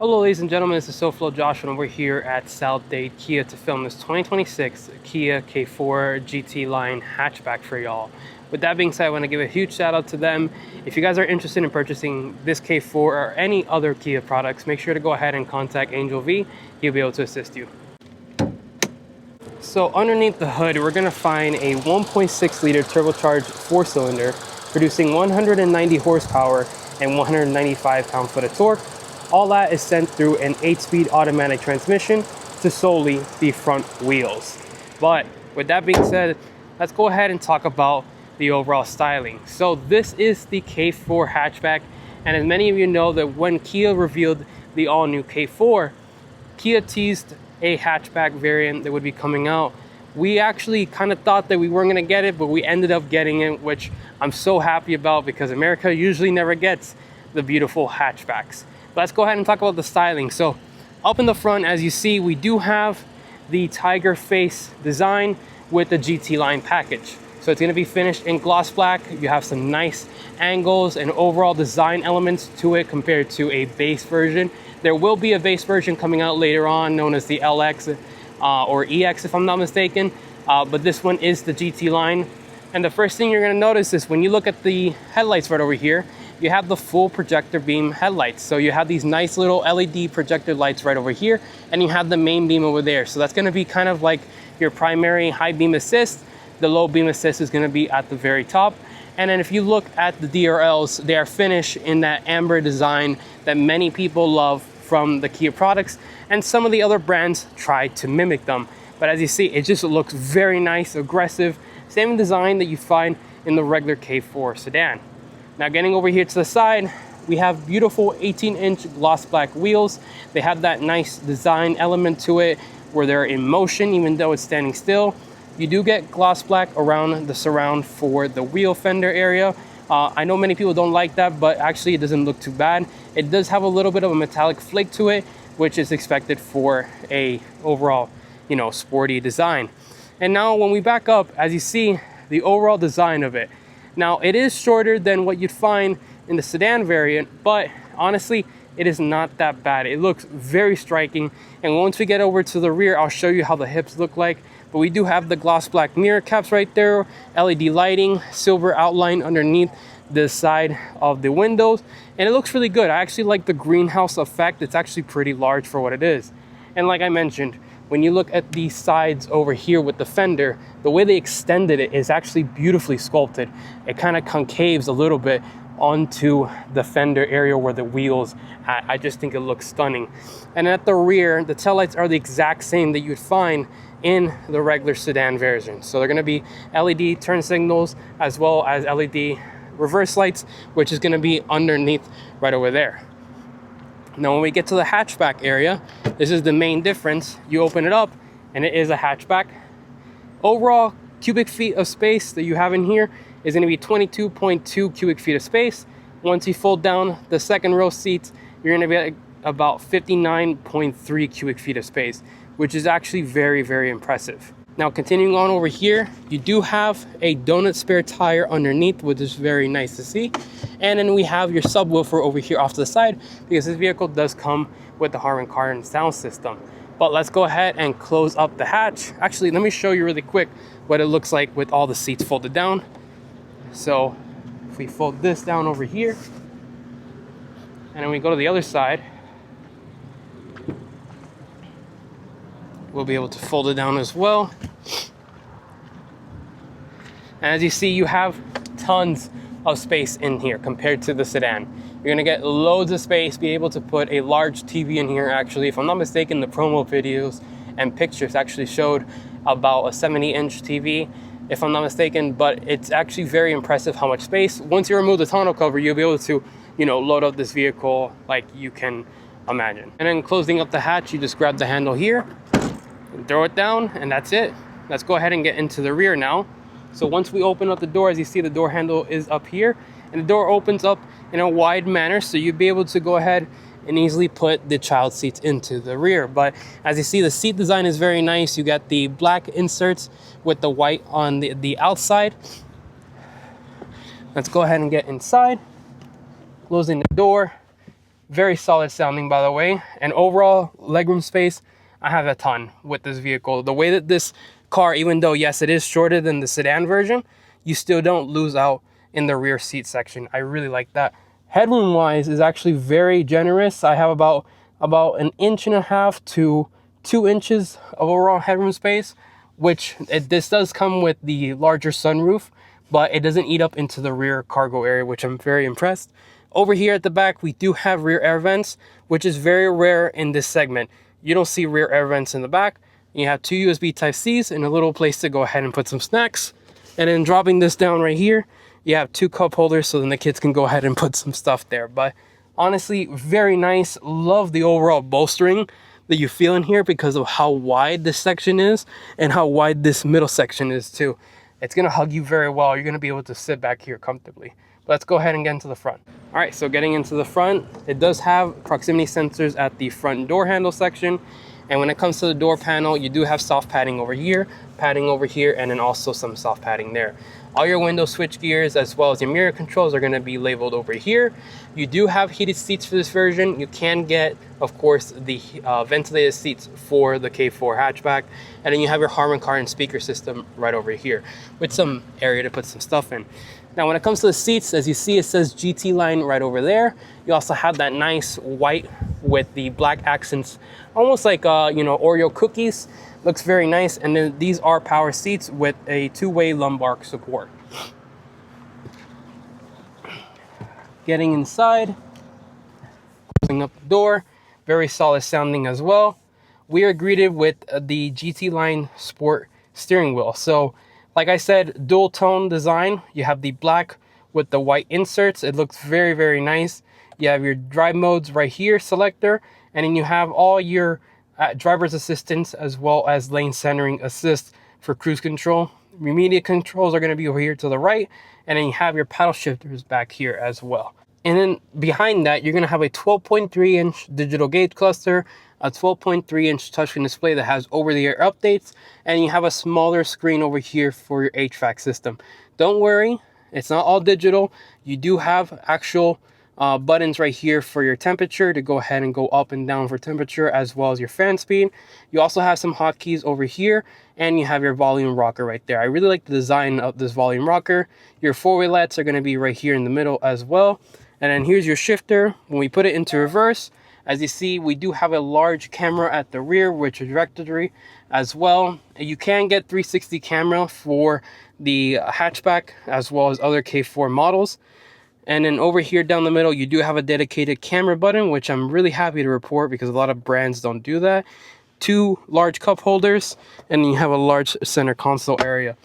Hello ladies and gentlemen, this is SoFlo Josh and we're here at South Dade Kia to film this 2026 Kia K4 GT-Line Hatchback for y'all. With that being said, I want to give a huge shout out to them. If you guys are interested in purchasing this K4 or any other Kia products, make sure to go ahead and contact Angel V. He'll be able to assist you. So underneath the hood, we're going to find a 1.6 liter turbocharged 4-cylinder producing 190 horsepower and 195 pound-foot of torque. All that is sent through an 8-speed automatic transmission to solely the front wheels. But with that being said, let's go ahead and talk about the overall styling. So this is the K4 hatchback, and as many of you know that when Kia revealed the all-new K4, Kia teased a hatchback variant that would be coming out. We actually kind of thought that we weren't going to get it, but we ended up getting it, which I'm so happy about because America usually never gets the beautiful hatchbacks. Let's go ahead and talk about the styling. So up in the front, as you see, we do have the tiger face design with the GT line package. So it's going to be finished in gloss black. You have some nice angles and overall design elements to it compared to a base version. There will be a base version coming out later on known as the LX or EX if I'm not mistaken. But this one is the GT line. And the first thing you're going to notice is when you look at the headlights right over here, you have the full projector beam headlights. So you have these nice little LED projector lights right over here, and you have the main beam over there. So that's gonna be kind of like your primary high beam assist. The low beam assist is gonna be at the very top. And then if you look at the DRLs, they are finished in that amber design that many people love from the Kia products, and some of the other brands try to mimic them. But as you see, it just looks very nice, aggressive, same design that you find in the regular K4 sedan. Now getting over here to the side, we have beautiful 18-inch gloss black wheels. They have that nice design element to it where they're in motion even though it's standing still. You do get gloss black around the surround for the wheel fender area. I know many people don't like that, but actually it doesn't look too bad. It does have a little bit of a metallic flake to it, which is expected for a overall, sporty design. And now when we back up, as you see, the overall design of it. Now, it is shorter than what you'd find in the sedan variant, but honestly, it is not that bad. It looks very striking. And once we get over to the rear, I'll show you how the hips look like. But we do have the gloss black mirror caps right there, LED lighting, silver outline underneath the side of the windows. And it looks really good. I actually like the greenhouse effect. It's actually pretty large for what it is. And like I mentioned, when you look at these sides over here with the fender, the way they extended it is actually beautifully sculpted. It kind of concaves a little bit onto the fender area where the wheels at. I just think it looks stunning. And at the rear, the taillights are the exact same that you'd find in the regular sedan version. So they're going to be LED turn signals as well as LED reverse lights, which is going to be underneath right over there. Now when we get to the hatchback area, this is the main difference. You open it up and it is a hatchback. Overall cubic feet of space that you have in here is going to be 22.2 cubic feet of space. Once you fold down the second row seats, you're going to be at about 59.3 cubic feet of space, which is actually very, very impressive. Now continuing on over here, you do have a donut spare tire underneath, which is very nice to see. And then we have your subwoofer over here off to the side because this vehicle does come with the Harman Kardon sound system. But let's go ahead and close up the hatch. Actually, let me show you really quick what it looks like with all the seats folded down. So if we fold this down over here, and then we go to the other side, we'll be able to fold it down as well. And as you see, you have tons of space in here compared to the sedan. You're gonna get loads of space, be able to put a large TV in here. Actually, if I'm not mistaken, the promo videos and pictures actually showed about a 70-inch TV, if I'm not mistaken, but it's actually very impressive how much space. Once you remove the tonneau cover, you'll be able to, load up this vehicle like you can imagine. And then closing up the hatch, you just grab the handle here, and throw it down, and that's it. Let's go ahead and get into the rear now. So once we open up the door, as you see, the door handle is up here, and the door opens up in a wide manner, so you'll be able to go ahead and easily put the child seats into the rear. But as you see, the seat design is very nice. You got the black inserts with the white on the outside. Let's go ahead and get inside. Closing the door. Very solid sounding, by the way. And overall legroom space, I have a ton with this vehicle. The way that this car, even though yes, it is shorter than the sedan version, you still don't lose out in the rear seat section. I really like that. Headroom wise is actually very generous. I have about 1.5 inches to 2 inches of overall headroom space, which this does come with the larger sunroof, but it doesn't eat up into the rear cargo area, which I'm very impressed. Over here at the back, we do have rear air vents, which is very rare in this segment. You don't see rear air vents in the back. You have 2 USB Type-Cs and a little place to go ahead and put some snacks. And then dropping this down right here, you have 2 cup holders, so then the kids can go ahead and put some stuff there. But honestly, very nice. Love the overall bolstering that you feel in here because of how wide this section is and how wide this middle section is too. It's gonna hug you very well. You're gonna be able to sit back here comfortably. But let's go ahead and get into the front. All right, so getting into the front, it does have proximity sensors at the front door handle section. And when it comes to the door panel, you do have soft padding over here, and then also some soft padding there. All your window switch gears as well as your mirror controls are going to be labeled over here. You do have heated seats for this version. You can get, of course, the ventilated seats for the K4 hatchback. And then you have your Harman Kardon speaker system right over here with some area to put some stuff in. Now, when it comes to the seats, as you see, it says GT-Line right over there. You also have that nice white with the black accents, almost like, Oreo cookies. Looks very nice. And then these are power seats with a 2-way lumbar support. Getting inside, closing up the door, very solid sounding as well. We are greeted with the GT-Line Sport steering wheel. So, like I said, dual tone design. You have the black with the white inserts. It looks very, very nice. You have your drive modes right here, selector, and then you have all your driver's assistance as well as lane centering assist for cruise control. Your media controls are going to be over here to the right, and then you have your paddle shifters back here as well. And then behind that, you're going to have a 12.3-inch digital gauge cluster, a 12.3-inch touchscreen display that has over-the-air updates, and you have a smaller screen over here for your HVAC system. Don't worry, it's not all digital. You do have actual buttons right here for your temperature to go ahead and go up and down for temperature, as well as your fan speed. You also have some hotkeys over here, and you have your volume rocker right there. I really like the design of this volume rocker. Your 4-way lights are going to be right here in the middle as well. And then here's your shifter. When we put it into reverse, as you see, we do have a large camera at the rear with trajectory as well. You can get 360 camera for the hatchback as well as other K4 models. And then over here down the middle, you do have a dedicated camera button, which I'm really happy to report because a lot of brands don't do that. 2 large cup holders, and you have a large center console area.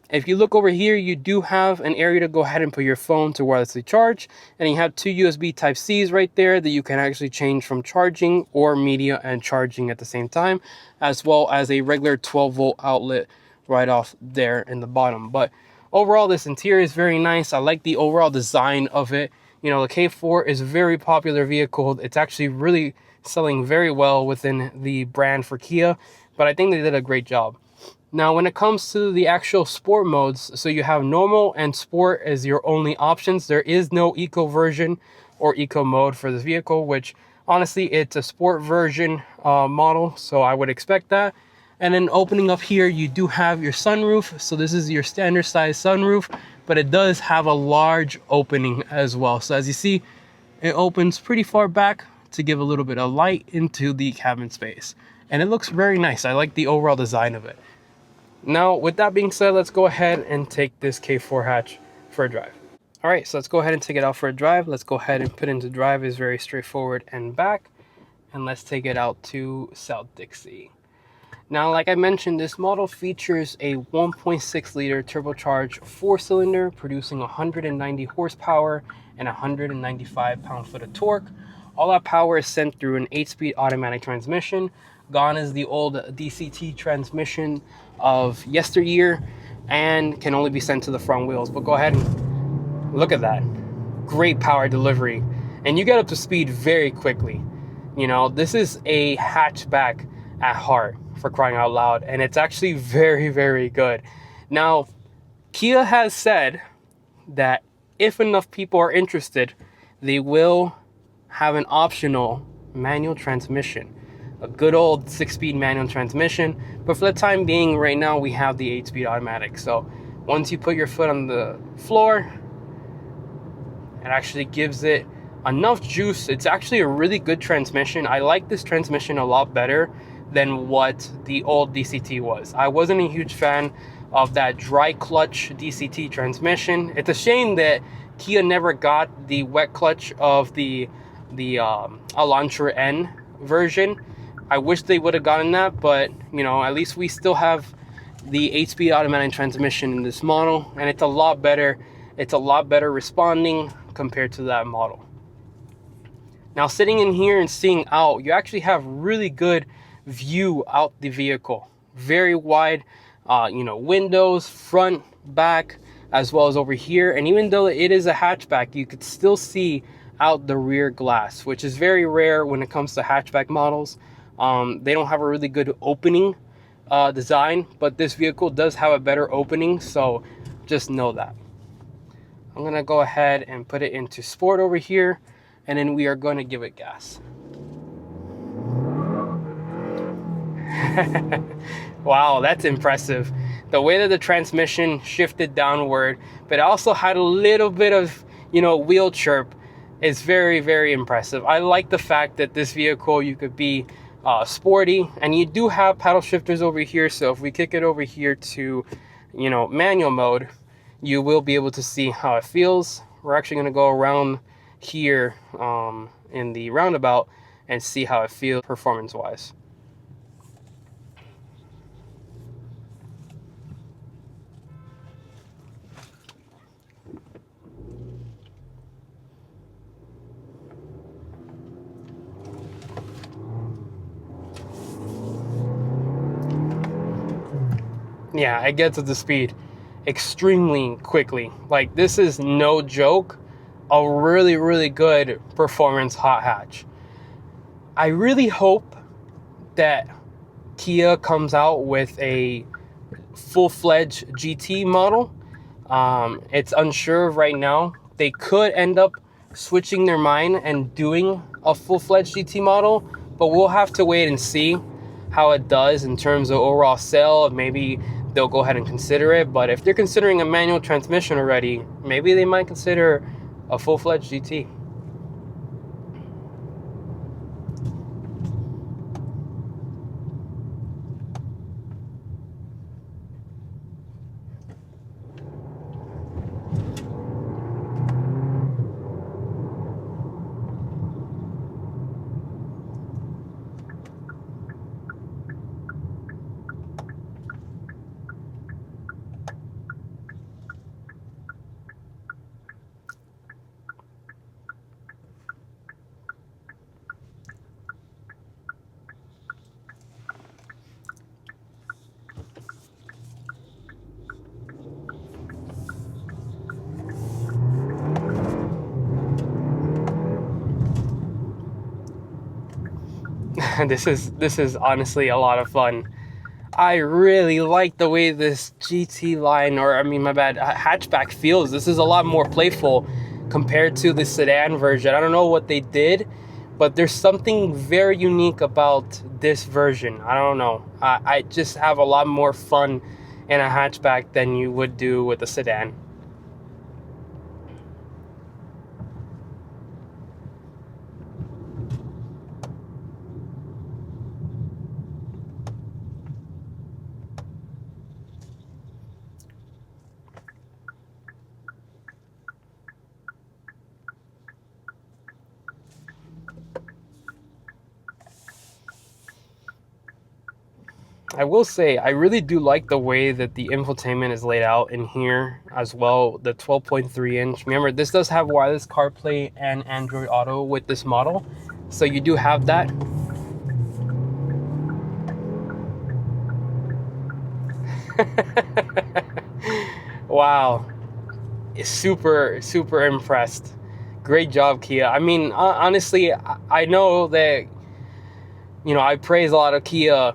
If you look over here, you do have an area to go ahead and put your phone to wirelessly charge. And you have 2 USB Type-Cs right there that you can actually change from charging or media and charging at the same time, as well as a regular 12-volt outlet right off there in the bottom. But overall, this interior is very nice. I like the overall design of it. You know, the K4 is a very popular vehicle. It's actually really selling very well within the brand for Kia, but I think they did a great job. Now, when it comes to the actual sport modes, so you have normal and sport as your only options. There is no eco version or eco mode for this vehicle, which honestly, it's a sport version model, so I would expect that. And then opening up here, you do have your sunroof. So this is your standard size sunroof, but it does have a large opening as well. So as you see, it opens pretty far back to give a little bit of light into the cabin space. And it looks very nice. I like the overall design of it. Now, with that being said, let's go ahead and take this K4 hatch for a drive. All right, so let's go ahead and take it out for a drive. Let's go ahead and put it into drive. It's very straightforward and back. And let's take it out to South Dixie. Now, like I mentioned, this model features a 1.6 liter turbocharged 4-cylinder producing 190 horsepower and 195 pound-foot of torque. All that power is sent through an 8-speed automatic transmission. Gone is the old DCT transmission of yesteryear and can only be sent to the front wheels. But go ahead and look at that. Great power delivery. And you get up to speed very quickly. You know, this is a hatchback at heart, for crying out loud, and it's actually very, very good. Now, Kia has said that if enough people are interested, they will have an optional manual transmission, a good old 6-speed manual transmission. But for the time being, right now we have the 8-speed automatic. So once you put your foot on the floor, it actually gives it enough juice. It's actually a really good transmission. I like this transmission a lot better than what the old DCT was. I wasn't a huge fan of that dry clutch DCT transmission. It's a shame that Kia never got the wet clutch of the Elantra N version. I wish they would have gotten that, but you know, at least we still have the 8-speed automatic transmission in this model, and it's a lot better. It's a lot better responding compared to that model. Now, sitting in here and seeing out, you actually have really good view out the vehicle. Very wide, you know, windows, front, back, as well as over here. And even though it is a hatchback, you could still see out the rear glass, which is very rare when it comes to hatchback models. They don't have a really good opening design, but this vehicle does have a better opening, so just know that. I'm gonna go ahead and put it into sport over here, and then we are going to give it gas. Wow, that's impressive. The way that the transmission shifted downward, but also had a little bit of, you know, wheel chirp, is very, very impressive. I like the fact that this vehicle, you could be sporty, and you do have paddle shifters over here. So if we kick it over here to, you know, manual mode, you will be able to see how it feels. We're actually going to go around here in the roundabout and see how it feels performance wise. Yeah, it gets to the speed extremely quickly. Like, this is no joke, a really, really good performance hot hatch. I really hope that Kia comes out with a full-fledged GT model. It's unsure right now. They could end up switching their mind and doing a full-fledged GT model, but we'll have to wait and see how it does in terms of overall sale. Maybe they'll go ahead and consider it, but if they're considering a manual transmission already, maybe they might consider a full-fledged GT. This is honestly a lot of fun. I really like the way this GT line, or I mean, my bad, hatchback feels. This is a lot more playful compared to the sedan version. I don't know what they did, but there's something very unique about this version. I don't know. I just have a lot more fun in a hatchback than you would do with a sedan. I will say, I really do like the way that the infotainment is laid out in here as well, the 12.3 inch. Remember, this does have wireless CarPlay and Android Auto with this model, so you do have that. Wow, super impressed. Great job, Kia. I mean, honestly, I know that, you know, I praise a lot of Kia,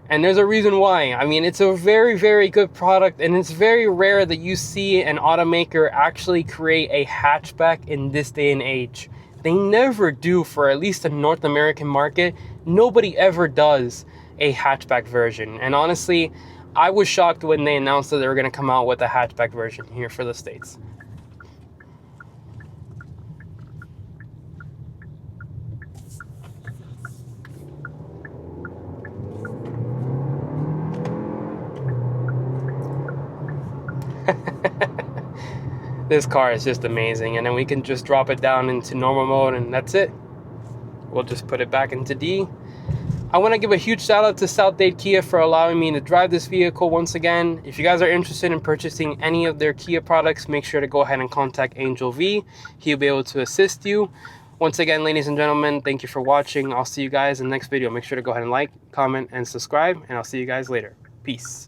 and there's a reason why. I mean, it's a very good product, and it's very rare that you see an automaker actually create a hatchback in this day and age. They never do, for at least the North American market. Nobody ever does a hatchback version. And honestly, I was shocked when they announced that they were going to come out with a hatchback version here for the States. This car is just amazing, and then we can just drop it down into normal mode, and that's it. We'll just put it back into D. I want to give a huge shout out to South Dade Kia for allowing me to drive this vehicle once again. If you guys are interested in purchasing any of their Kia products, make sure to go ahead and contact Angel V. He'll be able to assist you. Once again, ladies and gentlemen, thank you for watching. I'll see you guys in the next video. Make sure to go ahead and like, comment, and subscribe, and I'll see you guys later. Peace.